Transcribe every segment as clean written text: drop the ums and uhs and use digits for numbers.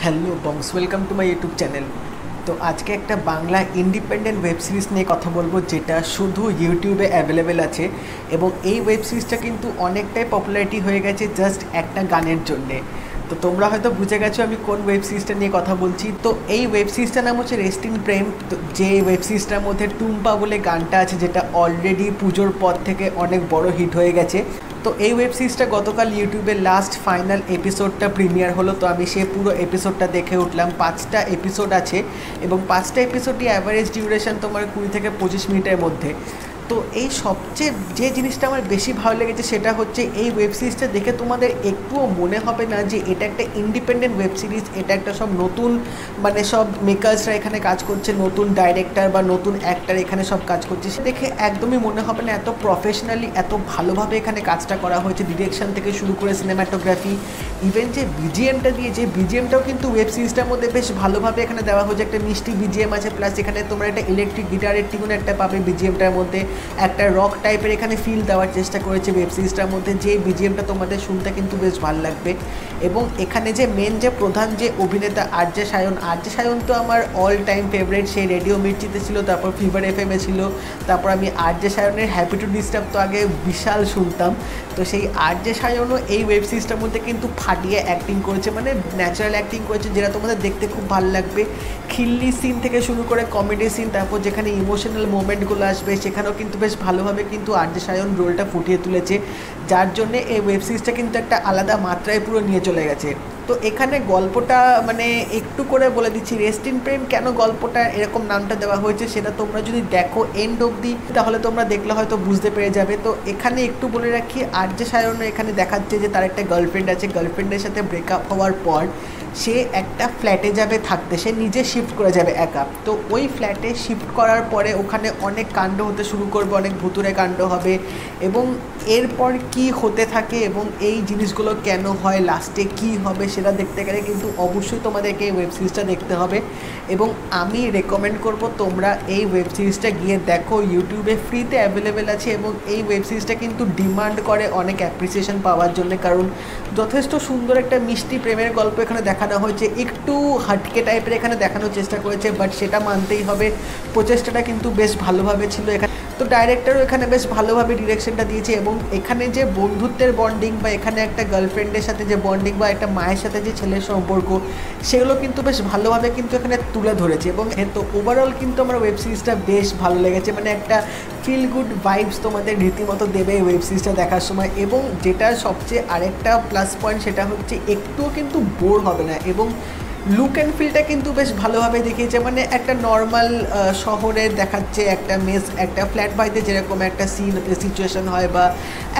Hello bongs, welcome to my YouTube channel. তো আজকে একটা বাংলা ইন্ডিপেন্ডেন্ট ওয়েব সিরিজ নিয়ে কথা বলবো, যেটা শুধু ইউটিউবে অ্যাভেলেবেল আছে। এবং এই ওয়েব সিরিজটা কিন্তু অনেকটাই পপুলারিটি হয়ে গেছে জাস্ট একটা গানের জন্যে। তো তোমরা হয়তো বুঝে গেছো আমি কোন ওয়েব সিরিজটা নিয়ে কথা বলছি। তো এই ওয়েব সিরিজটার নাম হচ্ছে রেস্ট ইন প্রেম। তো যে ওয়েব সিরিজটার মধ্যে টুম্পা বলে গানটা আছে, যেটা অলরেডি পুজোর পর থেকে অনেক বড় হিট হয়ে গেছে। তো এই ওয়েব সিরিজটা গতকাল ইউটিউবে লাস্ট ফাইনাল এপিসোডটা প্রিমিয়ার হলো। তো আমি সে পুরো এপিসোডটা দেখে উঠলাম। 5টা এপিসোড আছে এবং 5টা এপিসোডই অ্যাভারেজ ডিউরেশন তোমার 20 থেকে 25 মিনিটের মধ্যে। তো এই সবচেয়ে যে জিনিসটা আমার বেশি ভালো লেগেছে সেটা হচ্ছে এই ওয়েব সিরিজটা দেখে তোমাদের একটুও মনে হবে না যে এটা একটা ইন্ডিপেন্ডেন্ট ওয়েব সিরিজ, এটা একটা সব নতুন সব মেকার্সরা এখানে কাজ করছে, নতুন ডাইরেক্টর বা নতুন অ্যাক্টর এখানে সব কাজ করছে। সে দেখে একদমই মনে হবে না এত প্রফেশনালি এত ভালোভাবে এখানে কাজটা করা হয়েছে। ডিরেকশন থেকে শুরু করে সিনেমাটোগ্রাফি, ইভেন যে বিজিএমটা দিয়েছে, বিজিএমটাও কিন্তু ওয়েব সিরিজটার মধ্যে বেশ ভালোভাবে এখানে দেওয়া হয়েছে। একটা মিষ্টি বিজিএম আছে, প্লাস এখানে তোমরা একটা ইলেকট্রিক গিটারের টিউন একটা পাবে বিজিএমটার মধ্যে। একটা রক টাইপের এখানে ফিল দেওয়ার চেষ্টা করেছে ওয়েব সিরিজটার মধ্যে, যে বিজিএমটা তোমাদের শুনতে কিন্তু বেশ ভালো লাগবে। এবং এখানে যে মেন যে প্রধান যে অভিনেতা আরজে সায়ন তো আমার অল টাইম ফেভারিট। সেই রেডিও মির্চিতে ছিল, তারপর ফিভার এফএমে ছিল, তারপর আমি আরজে সায়নের হ্যাপি টু ডিস্টার্ব তো আগে বিশাল শুনতাম। তো সেই আরজে সায়নও এই ওয়েব সিরিজটার মধ্যে কিন্তু ফাটিয়ে অ্যাক্টিং করেছে, ন্যাচারাল অ্যাক্টিং করেছে, যেটা তোমাদের দেখতে খুব ভালো লাগবে। খিল্লি সিন থেকে শুরু করে কমেডি সিন, তারপর যেখানে ইমোশনাল মোমেন্টগুলো আসবে সেখানেও কিন্তু বেশ ভালোভাবে কিন্তু আরজে সায়ন রোলটা ফুটিয়ে তুলেছে, যার জন্যে এই ওয়েব সিরিজটা কিন্তু একটা আলাদা মাত্রায় পুরো নিয়ে চলে গেছে। তো এখানে গল্পটা একটু করে বলে দিচ্ছি, রেস্ট ইন প্রেম কেন গল্পটা এরকম নামটা দেওয়া হয়েছে সেটা তোমরা যদি দেখো এন্ড অবধি, তাহলে তোমরা দেখলে হয়তো বুঝতে পেরে যাবে। তো এখানে একটু বলে রাখি, আরজে সায়ন এখানে দেখাচ্ছে যে তার একটা গার্লফ্রেন্ড আছে। গার্লফ্রেন্ডের সাথে ব্রেকআপ হওয়ার পর সে একটা ফ্ল্যাটে যাবে থাকতে, সে নিজে শিফট করে যাবে একা। তো ওই ফ্ল্যাটে শিফট করার পরে ওখানে অনেক কাণ্ড হতে শুরু করবে, অনেক ভুতুরে কাণ্ড হবে। এবং এরপর কি হতে থাকে এবং এই জিনিসগুলো কেন হয়, লাস্টে কি হবে সেটা দেখতে গেলে কিন্তু অবশ্যই তোমাদেরকে এই ওয়েব সিরিজটা দেখতে হবে। এবং আমি রেকমেন্ড করব তোমরা এই ওয়েব সিরিজটা গিয়ে দেখো, ইউটিউবে ফ্রিতে অ্যাভেলেবেল আছে। এবং এই ওয়েব সিরিজটা কিন্তু ডিমান্ড করে অনেক অ্যাপ্রিসিয়েশন পাওয়ার জন্য, কারণ যথেষ্ট সুন্দর একটা মিষ্টি প্রেমের গল্প এখানে দেখানো হয়েছে। একটু হাটকে টাইপের এখানে দেখানোর চেষ্টা করেছে, বাট সেটা মানতেই হবে, প্রচেষ্টাটা কিন্তু বেশ ভালোভাবে ছিল এখানে। তো ডাইরেক্টরও এখানে বেশ ভালোভাবে ডিরেকশনটা দিয়েছে। এবং এখানে যে বন্ধুত্বের বন্ডিং বা এখানে একটা গার্লফ্রেন্ডের সাথে যে বন্ডিং বা একটা মায়ের সাথে যে ছেলের সম্পর্ক, সেগুলো কিন্তু বেশ ভালোভাবে কিন্তু এখানে তুলে ধরেছে। এবং তো ওভারঅল কিন্তু আমার ওয়েব সিরিজটা বেশ ভালো লেগেছে, একটা ফিল গুড ভাইবস তোমাদের রীতিমতো দেবে এই ওয়েব সিরিজটা দেখার সময়। এবং যেটা সবচেয়ে আরেকটা প্লাস পয়েন্ট সেটা হচ্ছে একটুও কিন্তু বোর হবে না। এবং লুক অ্যান্ড ফিলটা কিন্তু বেশ ভালোভাবে দেখিয়েছে, একটা নর্মাল শহরে দেখাচ্ছে একটা মেস, একটা ফ্ল্যাট বাড়িতে যেরকম একটা সিচুয়েশন হয়, বা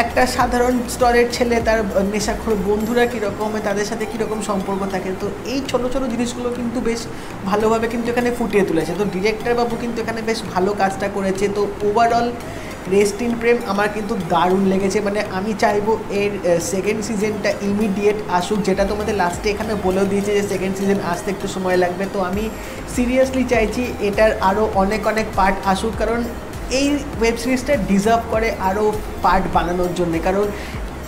একটা সাধারণ স্তরের ছেলে তার নেশাখোর বন্ধুরা কীরকম হয়, তাদের সাথে কীরকম সম্পর্ক থাকে। তো এই ছোটো ছোটো জিনিসগুলো কিন্তু বেশ ভালোভাবে কিন্তু এখানে ফুটিয়ে তুলেছে। তো ডিরেক্টর বাবু কিন্তু এখানে বেশ ভালো কাজটা করেছে। তো ওভারঅল রেস্ট ইন প্রেম আমার কিন্তু দারুণ লেগেছে। আমি চাইবো এর সেকেন্ড সিজনটা ইমিডিয়েট আসুক, যেটা তোমাদের লাস্টে এখানে বলেও দিয়েছে যে সেকেন্ড সিজন আসতে একটু সময় লাগবে। তো আমি সিরিয়াসলি চাইছি এটার আরও অনেক পার্ট আসুক, কারণ এই ওয়েব সিরিজটা ডিজার্ভ করে আরও পার্ট বানানোর জন্যে। কারণ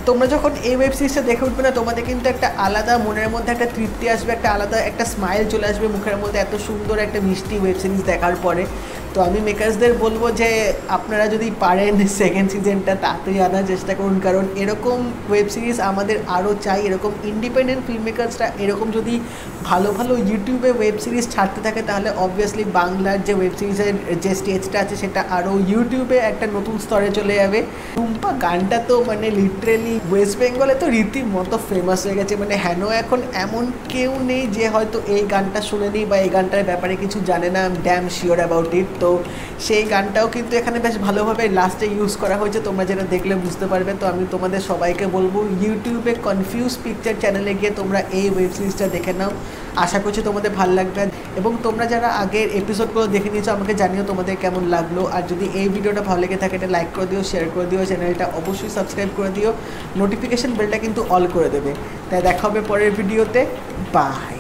তোমরা যখন এই ওয়েব সিরিজটা দেখে উঠবে না, তোমাদের কিন্তু একটা আলাদা মনের মধ্যে একটা তৃপ্তি আসবে, একটা আলাদা একটা স্মাইল চলে আসবে মুখের মধ্যে, এত সুন্দর একটা মিষ্টি ওয়েব সিরিজ দেখার পরে। তো আমি মেকার্সদের বলবো যে আপনারা যদি পারেন সেকেন্ড সিজনটা তাড়াতাড়ি আনার চেষ্টা করুন, কারণ এরকম ওয়েব সিরিজ আমাদের আরও চাই। এরকম ইন্ডিপেন্ডেন্ট ফিল্ম মেকার্সরা এরকম যদি ভালো ইউটিউবে ওয়েব সিরিজ ছাড়তে থাকে, তাহলে অবভিয়াসলি বাংলার যে ওয়েব সিরিজের যে স্টেজটা আছে সেটা আরও ইউটিউবে একটা নতুন স্তরে চলে যাবে। টুম্পা গানটা তো লিটারেলি ওয়েস্ট বেঙ্গলে তো রীতিমতো ফেমাস হয়ে গেছে। হেন এখন এমন কেউ নেই যে হয়তো এই গানটা শুনেনি বা এই গানটার ব্যাপারে কিছু জানে না, ড্যাম শিওর অ্যাবাউট ইট। তো সেই গানটাও কিন্তু এখানে বেশ ভালোভাবে লাস্টে ইউজ করা হয়েছে, তোমরা যেটা দেখলে বুঝতে পারবে। তো আমি তোমাদের সবাইকে বলবো ইউটিউবে কনফিউজ পিকচার চ্যানেলে গিয়ে তোমরা এই ওয়েব সিরিজটা দেখে নাও, আশা করছি তোমাদের ভালো লাগবে। এবং তোমরা যারা আগের এপিসোডগুলো দেখে নিয়েছো আমাকে জানিও তোমাদের কেমন লাগলো। আর যদি এই ভিডিওটা ভালো লেগে থাকে এটা লাইক করে দিও, শেয়ার করে দিও, চ্যানেলটা অবশ্যই সাবস্ক্রাইব করে দিও, নোটিফিকেশন বেলটা কিন্তু অল করে দেবে। তাই দেখা হবে পরের ভিডিওতে, বাই।